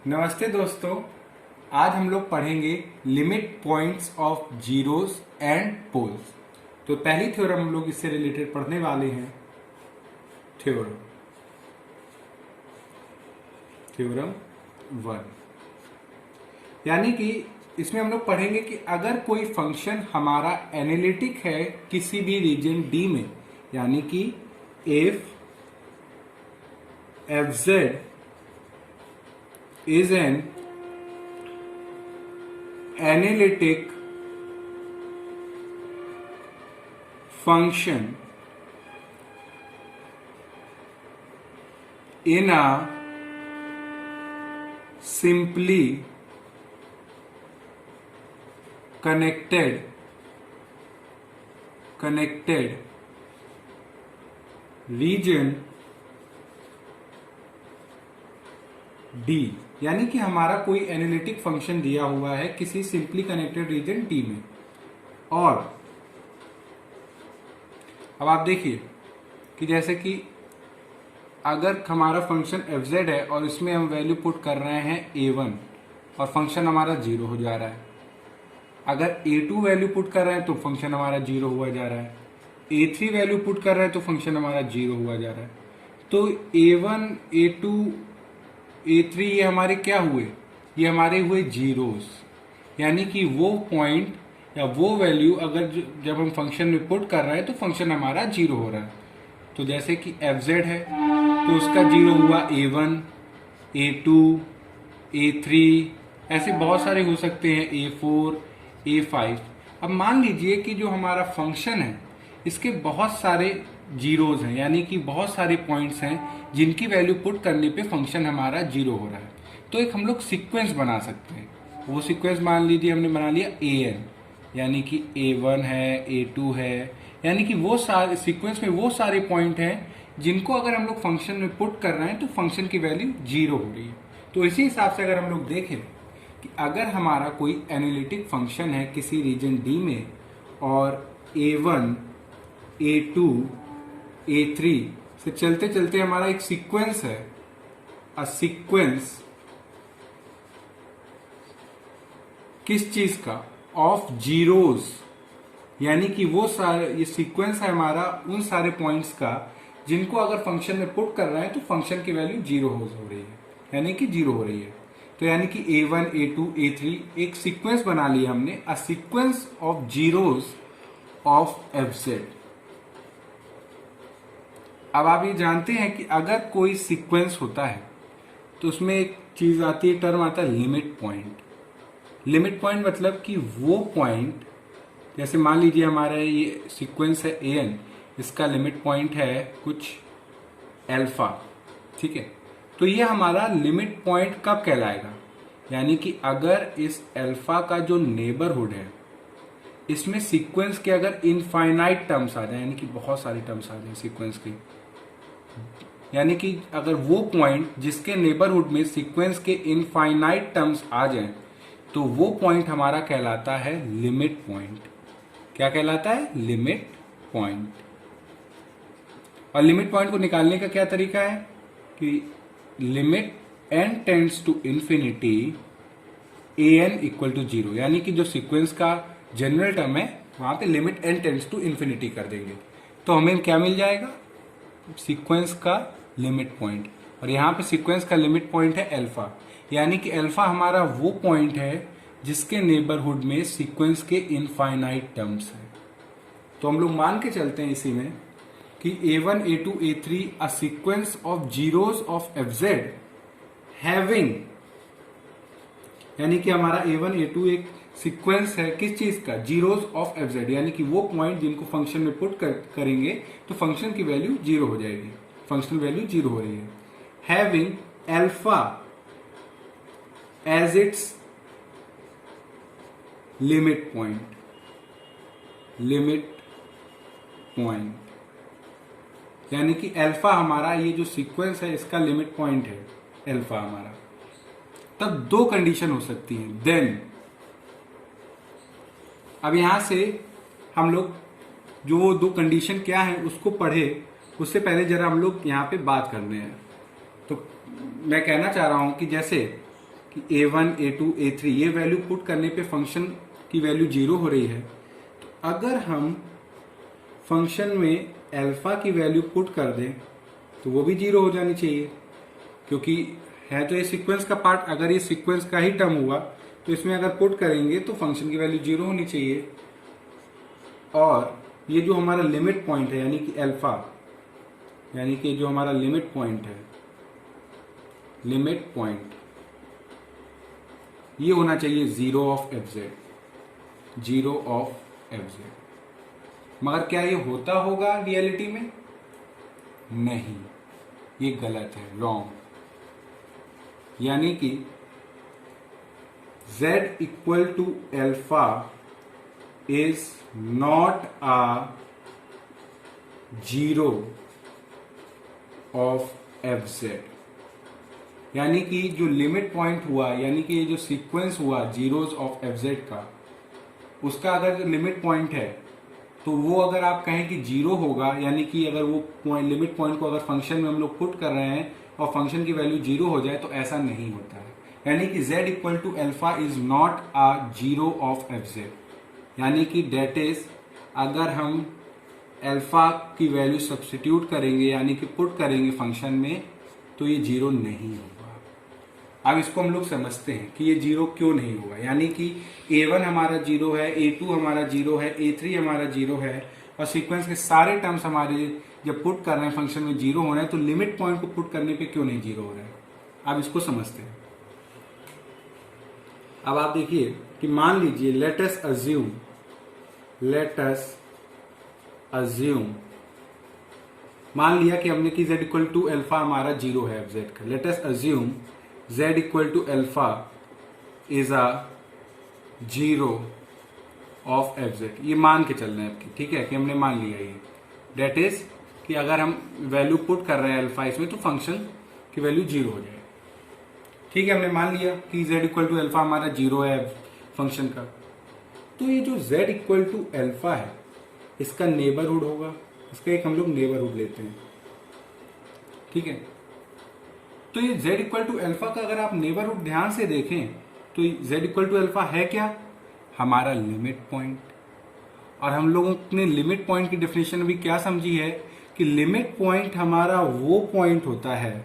नमस्ते दोस्तों। आज हम लोग पढ़ेंगे limit points of zeros and poles. तो पहली थ्योरम हम लोग इससे रिलेटेड पढ़ने वाले हैं। थ्योरम 1, यानी कि इसमें हम लोग पढ़ेंगे कि अगर कोई फंक्शन हमारा एनालिटिक है किसी भी रीजन डी में, यानी कि if F Z is an analytic function in a simply connected region D, यानी कि हमारा कोई एनालिटिक फंक्शन दिया हुआ है किसी सिंपली कनेक्टेड रीजन टी में। और अब आप देखिए कि जैसे कि अगर हमारा फंक्शन एफ जेड है और इसमें हम वैल्यू पुट कर रहे हैं a1 और फंक्शन हमारा 0 हो जा रहा है। अगर a2 वैल्यू पुट कर रहे हैं तो फंक्शन हमारा 0 हुआ जा रहा है। a3 वैल्यू पुट कर रहे हैं तो फंक्शन हमारा 0 हुआ जा रहा है। तो a1 a2 a3 ये हमारे क्या हुए? ये हमारे हुए जीरोस, यानी कि वो पॉइंट या वो वैल्यू अगर जब हम फंक्शन में पुट कर रहे हैं तो फंक्शन हमारा 0 हो रहा है। तो जैसे कि एफ जेड है तो उसका 0 हुआ a1 a2 a3, ऐसे बहुत सारे हो सकते हैं, a4 a5। अब मान लीजिए कि जो हमारा फंक्शन है इसके बहुत सारे जीरोज हैं, यानी कि बहुत सारे पॉइंट्स हैं जिनकी वैल्यू पुट करने पे फंक्शन हमारा 0 हो रहा है। तो एक हम लोग सीक्वेंस बना सकते हैं। वो सीक्वेंस मान लीजिए हमने बना लिया an, यानी कि a1 है a2 है, यानी कि वो सारे सीक्वेंस में वो सारे पॉइंट हैं जिनको अगर हम लोग फंक्शन में पुट कर रहे हैं तो फंक्शन की वैल्यू 0 हो रही है। तो इसी हिसाब से अगर हम लोग देखें कि अगर हमारा कोई एनालिटिक फंक्शन है किसी रीजन D में और a1 a2 a3 से चलते चलते हमारा एक सीक्वेंस है, अ सीक्वेंस किस चीज का? ऑफ जीरोस, यानी कि वो सारे ये सीक्वेंस है हमारा उन सारे पॉइंट्स का जिनको अगर फंक्शन में पुट कर रहे हैं तो फंक्शन की वैल्यू 0 हो रही है, यानी कि 0 हो रही है। तो यानी कि a1 a2 a3 एक सीक्वेंस बना लिया हमने, अ sequence of zeros of F Z. अब आप ये जानते हैं कि अगर कोई सीक्वेंस होता है तो उसमें एक चीज आती है, टर्म आता है लिमिट पॉइंट। लिमिट पॉइंट मतलब कि वो पॉइंट, जैसे मान लीजिए हमारा ये सीक्वेंस है an, इसका लिमिट पॉइंट है कुछ अल्फा, ठीक है। तो ये हमारा लिमिट पॉइंट कब कहलाएगा? यानी कि अगर इस अल्फा का जो नेबरहुड है इसमें सीक्वेंस के अगर इनफाइनाइट टर्म्स आ जाए, यानी कि बहुत सारे टर्म्स आ जाए सीक्वेंस के, यानी कि अगर वो पॉइंट जिसके नेबरहुड में सीक्वेंस के इनफाइनाइट टर्म्स आ जाएं तो वो पॉइंट हमारा कहलाता है लिमिट पॉइंट। क्या कहलाता है? Limit point. और लिमिट पॉइंट को निकालने का क्या तरीका है कि limit n tends to infinity an equal to 0, यानी कि जो सीक्वेंस का जनरल टर्म है वहां पे limit n tends to infinity कर देंगे तो हमें क्या मिल जाएगा? सीक्वेंस का लिमिट पॉइंट। और यहाँ पे सीक्वेंस का लिमिट पॉइंट है अल्फा, यानी कि अल्फा हमारा वो पॉइंट है जिसके नेबरहुड में सीक्वेंस के इनफाइनाइट टर्म्स हैं। तो हम लोग मान के चलते हैं इसी में कि a1 a2 a3 a sequence of zeros of F Z having, यानी कि हमारा a1 a2 एक सीक्वेंस है किस चीज का? जीरोस ऑफ एफ जेड, यानी कि वो पॉइंट जिनको फंक्शन में पुट करेंगे तो फंक्शन की वैल्यू 0 हो जाएगी, फंक्शनल वैल्यू 0 हो रही है। Having alpha as its limit point, limit point, यानी कि अल्फा हमारा ये जो सीक्वेंस है इसका लिमिट पॉइंट है अल्फा हमारा। तब दो कंडीशन हो सकती हैं। देन अब यहां से हम लोग जो वो दो कंडीशन क्या है उसको पढ़े, उससे पहले जरा हम लोग यहाँ पे बात करने हैं। तो मैं कहना चाह रहा हूं कि जैसे कि a1 a2 a3 ये वैल्यू पुट करने पे फंक्शन की वैल्यू 0 हो रही है, तो अगर हम फंक्शन में अल्फा की वैल्यू पुट कर दें तो वो भी 0 हो जानी चाहिए, क्योंकि है तो ये सीक्वेंस का पार्ट। अगर ये सीक्वेंस का ही टर्म हुआ तो इसमें अगर पुट करेंगे तो फंक्शन की वैल्यू 0 होनी चाहिए। और ये जो हमारा लिमिट पॉइंट है यानी कि अल्फा, यानी कि जो हमारा लिमिट पॉइंट है, लिमिट पॉइंट ये होना चाहिए 0 ऑफ एफजेड, 0 ऑफ एफजेड। मगर क्या ये होता होगा रियलिटी में? नहीं, ये गलत है, रॉन्ग। यानी कि z equal to alpha is not a 0 of fz। यानी कि जो लिमिट पॉइंट हुआ, यानी कि ये जो सीक्वेंस हुआ जीरोस ऑफ fz का, उसका अगर लिमिट पॉइंट है तो वो अगर आप कहें कि 0 होगा, यानी कि अगर वो लिमिट पॉइंट को अगर फंक्शन में हम लोग पुट कर रहे हैं और फंक्शन की वैल्यू 0 हो जाए, तो ऐसा नहीं होता है। यानी कि z equal to alpha is not a 0 of fz। यानी कि डेट इज, अगर हम अल्फा की वैल्यू सब्स्टिट्यूट करेंगे यानी कि पुट करेंगे फंक्शन में, तो ये 0 नहीं होगा। अब इसको हम लोग समझते हैं कि ये 0 क्यों नहीं होगा। यानी कि a1 हमारा 0 है, a2 हमारा 0 है, a3 हमारा 0 है, और सीक्वेंस के सारे टर्म्स हमारे जब पुट कर रहे हैं फंक्शन में 0 हो रहे हैं, तो लिमिट पॉइंट को पुट करने पे क्यों नहीं 0 हो रहा है। अब इसको समझते हैं। अब आप देखिए कि मान लीजिए लेट अस अज्यूम मान लिया कि हमने कि z इक्वल टू अल्फा हमारा 0 है fz का। Let us assume z equal to alpha is a 0 of fz। ये मान के चल रहे हैं आपकी, ठीक है, कि हमने मान लिया ये। डेट इज कि अगर हम वैल्यू पुट कर रहे हैं अल्फा इसमें, तो फंक्शन की वैल्यू 0 हो जाए। ठीक है, हमने मान लिया कि z इक्वल टू अल्फा हमारा 0 है फंक्शन का। तो ये जो z इक्वल टू अल्फा है, इसका नेबरहुड होगा। इसका एक हम लोग नेबरहुड लेते हैं, ठीक है। तो ये z इक्वल टू अल्फा का अगर आप नेबरहुड ध्यान से देखें तो z इक्वल टू अल्फा है क्या? हमारा लिमिट पॉइंट। और हम लोगों ने लिमिट पॉइंट की डेफिनेशन अभी क्या समझी है कि लिमिट पॉइंट हमारा वो पॉइंट होता है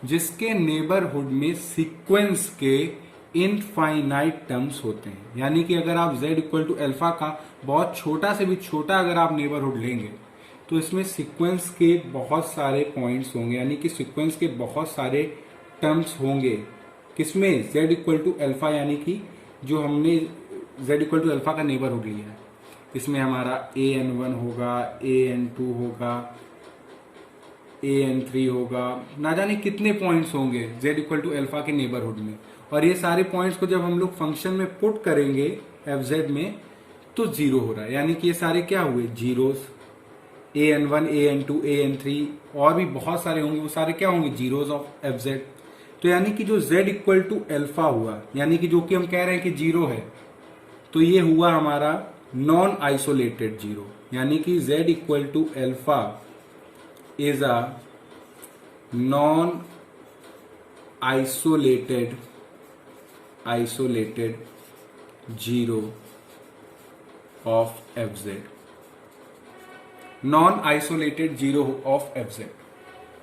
जिसके नेबरहुड में सीक्वेंस के इनफाइनाइट टर्म्स होते हैं। यानी कि अगर आप z इक्वल टू अल्फा का बहुत छोटा से भी छोटा अगर आप नेबरहुड लेंगे, तो इसमें सीक्वेंस के बहुत सारे पॉइंट्स होंगे, यानी कि सीक्वेंस के बहुत सारे टर्म्स होंगे। किसमें? z इक्वल टू अल्फा, यानी कि जो हमने z इक्वल टू अल्फा का नेबरहुड लिया है, इसमें हमारा an1 होगा, an2 होगा, an3 होगा, ना जाने कितने पॉइंट्स होंगे z इक्वल टू अल्फा के नेबरहुड में। और ये सारे पॉइंट्स को जब हम लोग फंक्शन में पुट करेंगे fz में, तो 0 हो रहा है। यानी कि ये सारे क्या हुए? जीरोस। an1 an2 an3 और भी बहुत सारे होंगे, वो सारे क्या होंगे? Zeros of fz। तो यानी कि जो z इक्वल टू अल्फा हुआ, यानी कि जो कि हम कह रहे हैं कि 0 है, तो ये हुआ हमारा नॉन आइसोलेटेड 0। यानी कि z equal to alpha is a non isolated 0 of fz। Non isolated 0 of fz,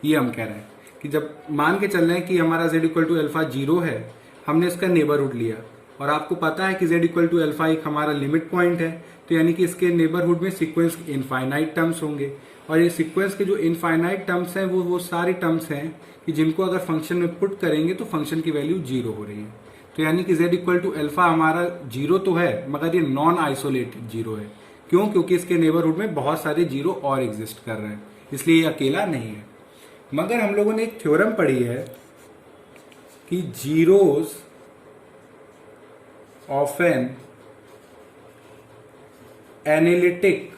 ये हम कह रहे हैं कि जब मान के चल रहे हैं कि हमारा z इक्वल टू अल्फा 0 है, हमने इसका नेबरहुड लिया, और आपको पता है कि z इक्वल टू अल्फा एक हमारा लिमिट पॉइंट है, तो यानी कि इसके नेबरहुड में सीक्वेंस के इनफाइनाइट टर्म्स होंगे। और ये सीक्वेंस के जो इनफाइनाइट टर्म्स हैं वो सारे टर्म्स हैं कि जिनको अगर फंक्शन में पुट करेंगे तो फंक्शन की वैल्यू 0 हो रही है। तो यानी कि z इक्वल टू अल्फा हमारा 0 तो है, मगर ये नॉन आइसोलेटेड 0 है। क्यों? क्योंकि इसके नेबरहुड में बहुत सारे 0 और एग्जिस्ट कर रहे हैं, इसलिए ये अकेला नहीं है। मगर हम लोगों ने एक थ्योरम पढ़ी है कि zeros of an analytic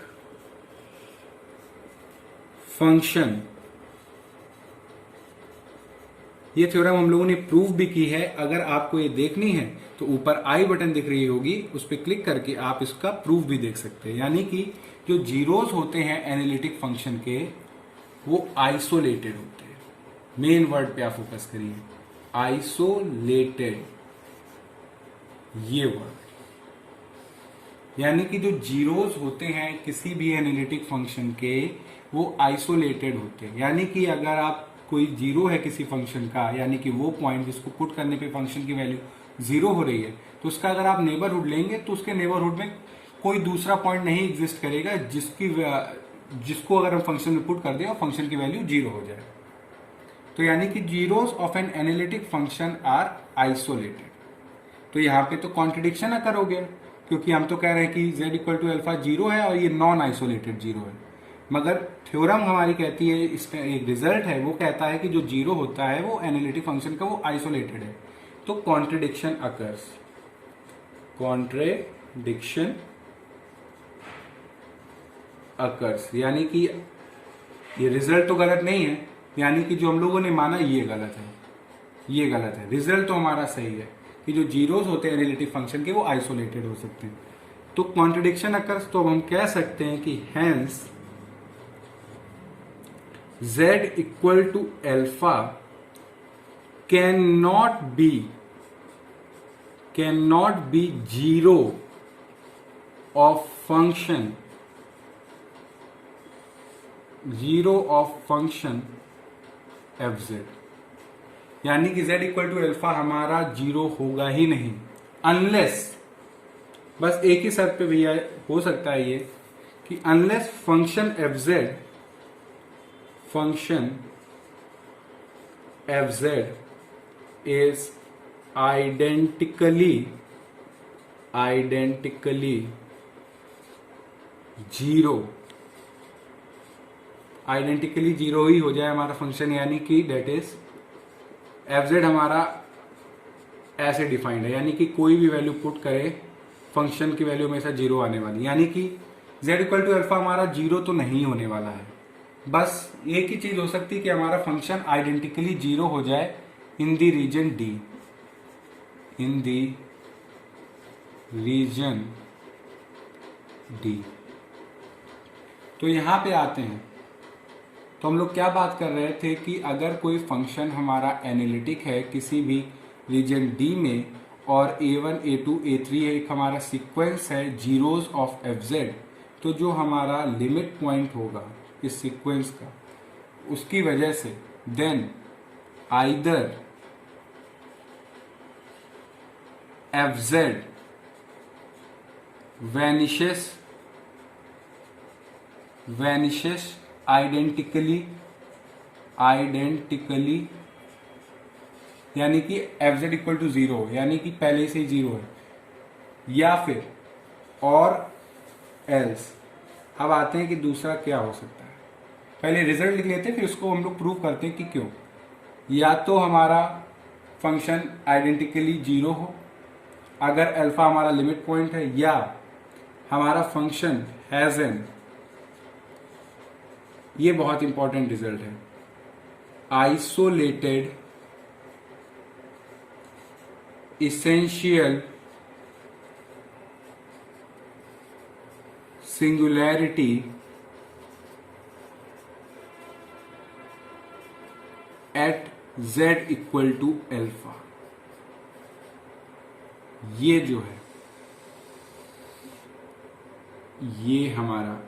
function, ये थ्योरम हम लोगों ने प्रूव भी की है। अगर आपको ये देखनी है तो ऊपर आई बटन दिख रही होगी, उस पर क्लिक करके आप इसका प्रूफ भी देख सकते हैं। यानी कि जो जीरोस होते हैं एनालिटिक फंक्शन के, वो आइसोलेटेड होते हैं। मेन वर्ड पे आप फोकस करिए, आइसोलेटेड, ये वर्ड, यानी कि जो जीरोस होते हैं किसी भी एनालिटिक फंक्शन के वो आइसोलेटेड होते हैं। यानी कि अगर आप कोई जीरो है किसी फंक्शन का, यानी कि वो पॉइंट जिसको पुट करने पे फंक्शन की वैल्यू जीरो हो रही है, तो उसका अगर आप नेबरहुड लेंगे तो उसके नेबरहुड में कोई दूसरा पॉइंट नहीं एग्जिस्ट करेगा जिसको अगर हम फंक्शन में पुट कर दें और फंक्शन की वैल्यू जीरो हो जाए। तो यानी कि zeros of an analytic function are isolated. तो यहाँ पे तो कॉन्ट्रडिक्शन अकर हो गया, क्योंकि हम तो कह रहे हैं कि z equal to alpha zero है और ये नॉन आइसोलेटेड जीरो है, मगर थ्योरम हमारी कहती है, इसका एक रिजल्ट है वो कहता है कि जो जीरो होता है वो एनालिटिक फंक्शन का वो आइसोलेटेड है। तो कॉन्ट्रडिक्शन अकर्स, कॉन्ट्रडिक्शन अकर्स, यानी कि ये रिजल्ट तो गलत नहीं है, यानी कि जो हम लोगों ने माना ये गलत है, ये गलत है। रिजल्ट तो हमारा सही है कि जो जीरोस होते हैं एनालिटिक फंक्शन के वो आइसोलेटेड हो सकते हैं। तो कॉन्ट्रडिक्शन अकर्स, तो हम कह सकते हैं कि hence z equal to alpha can not be zero of function fz, यानी कि z इक्वल टू अल्फा हमारा जीरो होगा ही नहीं, अनलेस, बस एक ही शर्त पे भैया हो सकता है ये कि unless function fz is identically zero ही हो जाए हमारा फंक्शन, यानी कि डेट इज fz हमारा ऐसे डिफाइंड है, यानी कि कोई भी वैल्यू पुट करे फंक्शन की वैल्यू हमेशा जीरो आने वाली, यानी कि z इक्वल टू अल्फा हमारा जीरो तो नहीं होने वाला है। बस एक ही चीज हो सकती है कि हमारा फंक्शन आइडेंटिकली जीरो हो जाए in the region D, in the region D। तो यहां पे आते हैं, तो हम लोग क्या बात कर रहे थे कि अगर कोई फंक्शन हमारा एनालिटिक है किसी भी रीजन D में और a1 a2 a3 एक हमारा सीक्वेंस है जीरोस ऑफ fz, तो जो हमारा लिमिट पॉइंट होगा इस सीक्वेंस का, उसकी वजह से then either fz vanishes identically, यानी कि fz इक्वल टू जीरो, यानी कि पहले से ही जीरो है, या फिर और एल्स। अब आते हैं कि दूसरा क्या हो सकता है, पहले रिजल्ट लिख लेते हैं फिर उसको हम लोग प्रूव करते हैं कि क्यों। या तो हमारा फंक्शन आइडेंटिकली जीरो हो अगर अल्फा हमारा लिमिट पॉइंट है, या हमारा फंक्शन हैज एन, ये बहुत इंपॉर्टेंट रिजल्ट है, isolated essential singularity at z equal to alpha. ये जो है ये हमारा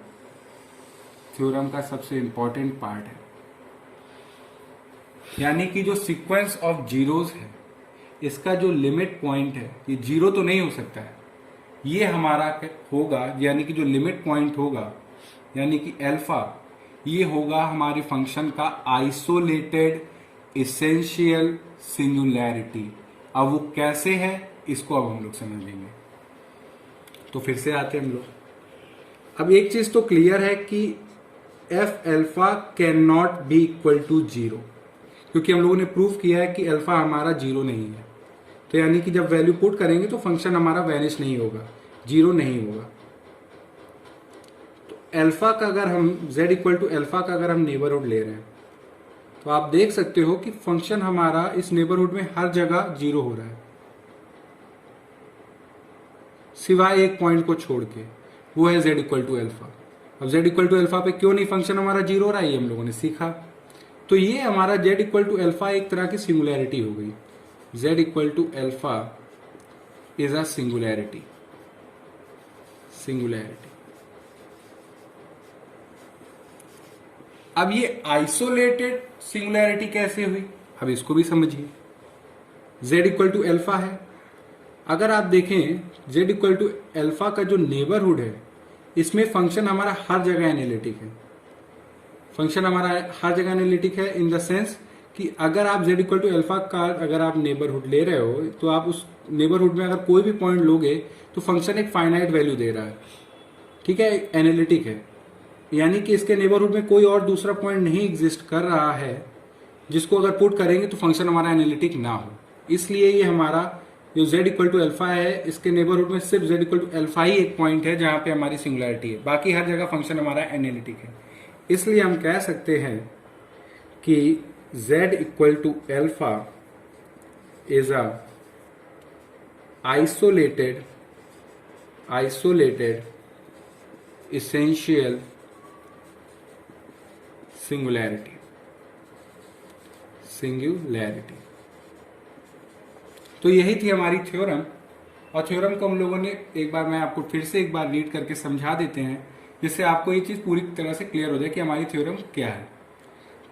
थ्योरम का सबसे इंपॉर्टेंट पार्ट है, यानी कि जो सीक्वेंस ऑफ जीरोस है इसका जो लिमिट पॉइंट है ये जीरो तो नहीं हो सकता है, ये हमारा होगा, यानी कि जो लिमिट पॉइंट होगा यानी कि अल्फा, ये होगा हमारे फंक्शन का आइसोलेटेड एसेंशियल सिंगुलैरिटी। अब वो कैसे है इसको अब हम लोग समझ लेंगे। तो फिर से आते हैं हम लोग, अब एक चीज तो क्लियर है कि F alpha can not be equal to zero, क्योंकि हम लोगों ने प्रूव किया है कि अल्फा हमारा जीरो नहीं है। तो यानी कि जब वैल्यू पुट करेंगे तो फंक्शन हमारा वैनिश नहीं होगा, जीरो नहीं होगा। तो अल्फा का अगर हम z इक्वल टू अल्फा का अगर हम नेबरहुड ले रहे हैं तो आप देख सकते हो कि फंक्शन हमारा इस नेबरहुड में हर जगह जीरो हो रहा है सिवाय एक पॉइंट को छोड़ के, वो है z इक्वल टू अल्फा। अब z इक्वल टू अल्फा पे क्यों नहीं फंक्शन हमारा जीरो हो रहा है ये हम लोगों ने सीखा। तो ये हमारा z इक्वल टू अल्फा एक तरह की सिंगुलैरिटी हो गई। z equal to alpha is a singularity. अब ये आइसोलेटेड सिंगुलैरिटी कैसे हुई, अब इसको भी समझिए। z इक्वल टू एल्फा है, अगर आप देखें z इक्वल टू एल्फा का जो नेबरहुड है, इसमें फंक्शन हमारा हर जगह एनालिटिक है। फंक्शन हमारा हर जगह एनालिटिक है इन द सेंस कि अगर आप z इक्वल टू एल्फा का अगर आप नेबरहुड ले रहे हो, तो आप उस नेबरहुड में अगर कोई भी पॉइंट लोगे तो फंक्शन एक फाइनाइट वैल्यू दे रहा है, ठीक है, एनालिटिक है। यानी कि इसके नेबरहुड में कोई और दूसरा पॉइंट नहीं एग्जिस्ट कर रहा है जिसको अगर पुट करेंगे तो फंक्शन हमारा एनालिटिक ना हो। इसलिए ये हमारा जो z इक्वल टू एल्फा है, इसके नेबरहुड में सिर्फ z इक्वल टू एल्फा ही एक पॉइंट है जहां पे हमारी सिंगुलैरिटी है, बाकी हर जगह फंक्शन हमारा एनालिटिक है। इसलिए हम कह सकते हैं कि z equal to alpha is a isolated essential singularity। तो यही थी हमारी थ्योरम, और थ्योरम को हम लोगों ने एक बार मैं आपको फिर से एक बार रीड करके समझा देते हैं, जिससे आपको ये चीज पूरी तरह से क्लियर हो जाए कि हमारी थ्योरम क्या है।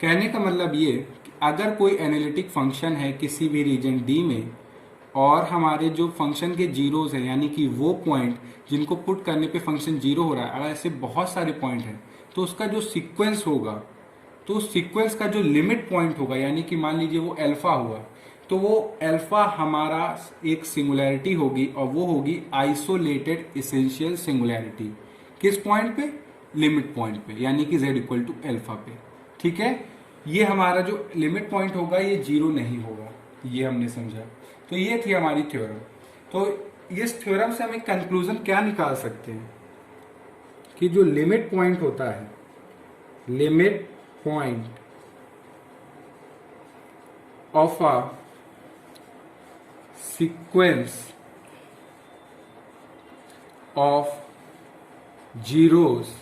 कहने का मतलब ये कि अगर कोई एनालिटिक फंक्शन है किसी भी रीजन डी में, और हमारे जो फंक्शन के जीरोज हैं, यानी कि वो पॉइंट जिनको पुट करने पे फंक्शन जीरो हो रहा है, अगर ऐसे बहुत सारे पॉइंट हैं, तो उसका जो सीक्वेंस होगा, तो उस सीक्वेंस का जो लिमिट पॉइंट होगा, यानी कि मान लीजिए वो अल्फा हुआ, तो वो अल्फा हमारा एक सिंगुलैरिटी होगी, और वो होगी आइसोलेटेड एसेंशियल सिंगुलैरिटी। किस पॉइंट पे? लिमिट पॉइंट पे, यानी कि z इक्वल टू अल्फा पे। ठीक है, ये हमारा जो लिमिट पॉइंट होगा ये जीरो नहीं होगा, ये हमने समझा। तो ये थी हमारी थ्योरम। तो इस थ्योरम से हम एक कंक्लूजन क्या निकाल सकते हैं कि जो लिमिट पॉइंट होता है, limit point of a sequence of zeros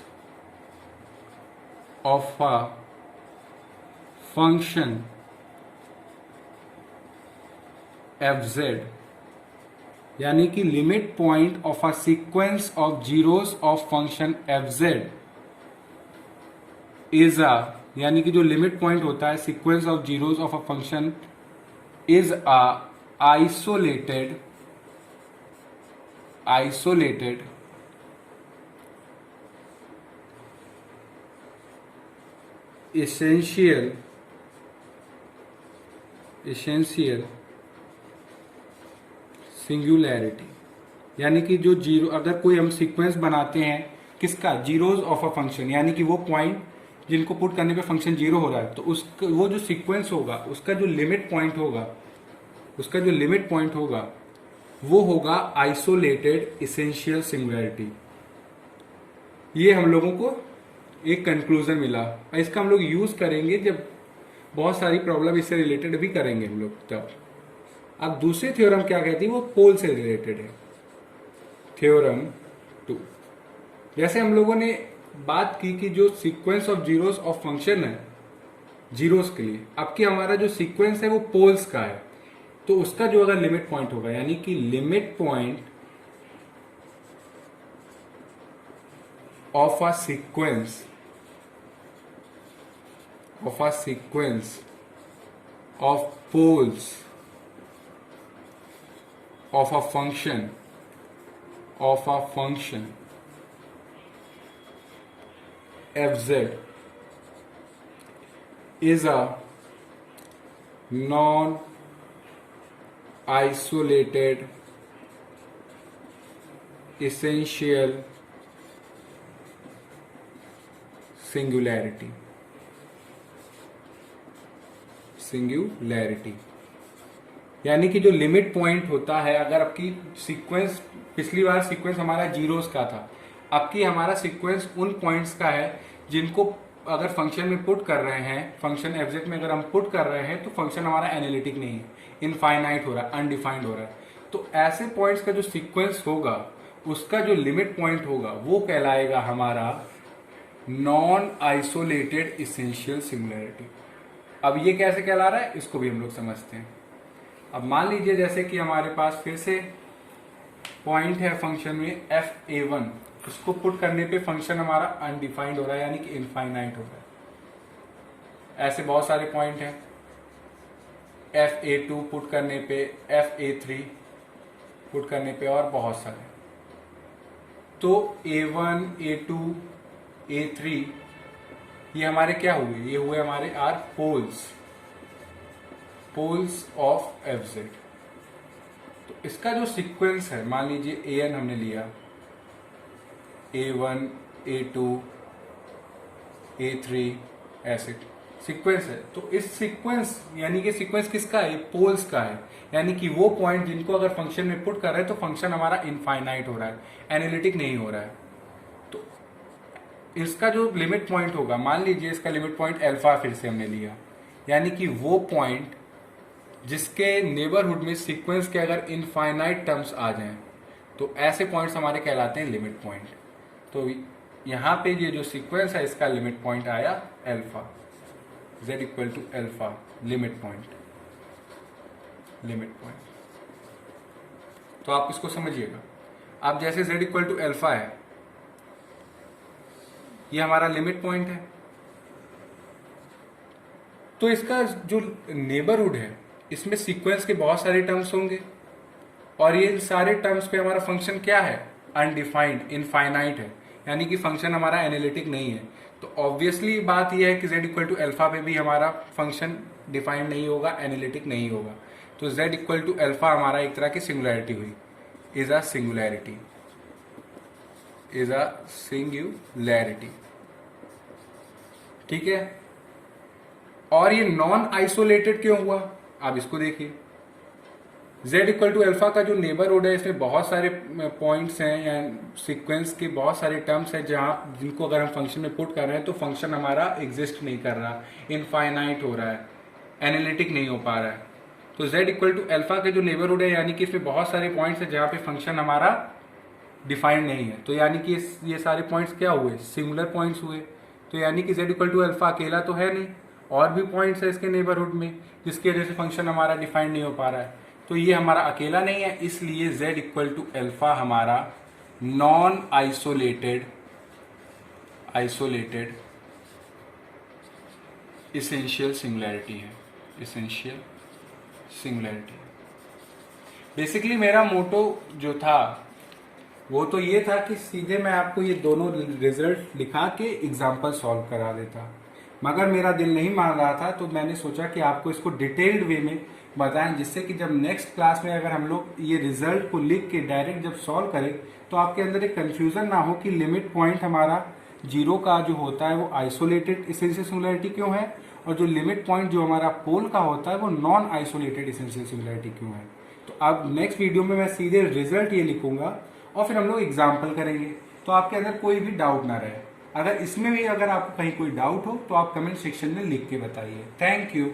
of a function fz, यानी कि limit point of a sequence of zeros of function fz is a, यानी कि जो लिमिट पॉइंट होता है sequence of zeros of a function is a isolated essential singularity. यानी कि जो जीरो, अगर कोई हम सीक्वेंस बनाते हैं किसका, जीरोज ऑफ अ फंक्शन, यानी कि वो पॉइंट जिनको पुट करने पे फंक्शन जीरो हो रहा है, तो उसका वो जो सीक्वेंस होगा, उसका जो लिमिट पॉइंट होगा वो होगा आइसोलेटेड एसेंशियल सिंगुलैरिटी। ये हम लोगों को एक कंक्लूजन मिला, और इसका हम लोग यूज करेंगे जब बहुत सारी प्रॉब्लम इससे रिलेटेड भी करेंगे हम लोग तब। अब दूसरी थ्योरम क्या कहती है, वो पोल से रिलेटेड है, थ्योरम 2। जैसे हम लोगों ने बात की कि जो sequence of zeros of function है जीरोस के लिए, अब कि हमारा जो सीक्वेंस है वो पोल्स का है, तो उसका जो अगर लिमिट पॉइंट होगा, यानी कि limit point of a sequence of poles of a function fz is a non-isolated essential singularity। यानी कि जो लिमिट पॉइंट होता है, अगर आपकी सीक्वेंस, पिछली बार सीक्वेंस हमारा जीरोस का था, अब की हमारा सीक्वेंस उन पॉइंट्स का है जिनको अगर फंक्शन में पुट कर रहे हैं, फंक्शन एफजेड में अगर हम पुट कर रहे हैं, तो फंक्शन हमारा एनालिटिक नहीं है, इनफाइनाइट हो रहा है, अनडिफाइंड हो रहा है। तो ऐसे पॉइंट्स का जो सीक्वेंस होगा, उसका जो लिमिट पॉइंट होगा, वो कहलाएगा हमारा नॉन आइसोलेटेड एसेंशियल सिंगुलैरिटी। अब ये कैसे कहला रहा है, इसको भी हम लोग समझते हैं। अब मान लीजिए जैसे कि हमारे पास फिर से पॉइंट है फंक्शन में fa1, उसको पुट करने पे फंक्शन हमारा अनडिफाइंड हो रहा है यानी कि इनफाइनाइट हो रहा है। ऐसे बहुत सारे पॉइंट हैं, fa2 पुट करने पे, fa3 पुट करने पे और बहुत सारे। तो a1, a2, a3 ये हमारे क्या हुए, ये हुए हमारे आर पोल्स ऑफ fz। तो इसका जो सीक्वेंस है, मान लीजिए an हमने लिया, a1, a2, a3 ऐसे सीक्वेंस है। तो इस सीक्वेंस यानी कि सीक्वेंस किसका है, पोल्स का है, यानी कि वो पॉइंट जिनको अगर फंक्शन में पुट कर रहे हैं तो फंक्शन हमारा इनफाइनाइट हो रहा है, एनालिटिक नहीं हो रहा है। तो इसका जो लिमिट पॉइंट होगा, मान लीजिए इसका लिमिट पॉइंट अल्फा फिर से हमने लिया, यानी कि वो पॉइंट जिसके नेबरहुड में सीक्वेंस के अगर इनफाइनाइट टर्म्स आ जाएं तो ऐसे पॉइंट्स हमारे कहलाते हैं लिमिट पॉइंट। तो यहाँ पे ये जो सीक्वेंस है इसका लिमिट पॉइंट आया alpha, z equal to alpha, limit point. तो आप इसको समझिएगा। अब जैसे z इक्वल टू अल्फा है, ये हमारा लिमिट पॉइंट है, तो इसका जो नेबरहुड है इसमें सीक्वेंस के बहुत सारे टर्म्स होंगे और ये सारे टर्म्स पे हमारा फंक्शन क्या है, अनडिफाइंड, इनफाइनाइट है, यानी कि फंक्शन हमारा एनालिटिक नहीं है। तो ऑब्वियसली बात यह है कि z इक्वल टू अल्फा पे भी हमारा फंक्शन डिफाइंड नहीं होगा, एनालिटिक नहीं होगा। तो z इक्वल टू अल्फा हमारा एक तरह की सिंगुलैरिटी हुई, इज अ सिंगुलैरिटी, ठीक है। और ये नॉन आइसोलेटेड क्यों हुआ, आप इसको देखिए। z इक्वल टू अल्फा का जो नेबरहुड है इसमें बहुत सारे पॉइंट्स हैं या सीक्वेंस के बहुत सारे टर्म्स हैं जहाँ जिनको अगर हम फंक्शन में पुट कर रहे हैं तो फंक्शन हमारा एग्जिस्ट नहीं कर रहा, इनफाइनाइट हो रहा है, एनालिटिक नहीं हो पा रहा है। तो z इक्वल टू अल्फा के जो नेबरहुड है यानी कि इसमें बहुत सारे पॉइंट्स हैं जहाँ पे फंक्शन हमारा डिफाइंड नहीं है, तो यानी कि ये सारे पॉइंट्स क्या हुए, सिंगुलर पॉइंट्स हुए। तो यानी कि z इक्वल टू अल्फा अकेला तो है नहीं, और भी पॉइंट्स है इसके नेबरहुड में जिसकी वजह से फंक्शन हमारा डिफाइंड नहीं हो पा रहा है। तो ये हमारा अकेला नहीं है, इसलिए z इक्वल टू अल्फा हमारा नॉन आइसोलेटेड इसेंशियल सिंगुलैरिटी है, इसेंशियल सिंगुलैरिटी। बेसिकली मेरा मोटो जो था वो तो ये था कि सीधे मैं आपको ये दोनों रिजल्ट लिखा के एग्जाम्पल सॉल्व करा देता, मगर मेरा दिल नहीं मान रहा था। तो मैंने सोचा कि आपको इसको डिटेल्ड वे में बताएं, जिससे कि जब नेक्स्ट क्लास में अगर हम लोग ये रिजल्ट को लिख के डायरेक्ट जब सॉल्व करें तो आपके अंदर एक कंफ्यूजन ना हो कि लिमिट पॉइंट हमारा 0 का जो होता है वो आइसोलेटेड इसेंशियल सिंगुलैरिटी क्यों है, और जो लिमिट पॉइंट जो हमारा पोल का होता है वो नॉन आइसोलेटेड इसेंशियल सिंगुलैरिटी क्यों है। तो अब नेक्स्ट वीडियो में मैं सीधे रिजल्ट ये लिखूंगा और फिर हम लोग एग्जाम्पल करेंगे, तो आपके अंदर कोई भी डाउट ना रहे। अगर इसमें भी अगर आपको कहीं कोई डाउट हो तो आप कमेंट सेक्शन में लिख के बताइए। Thank you.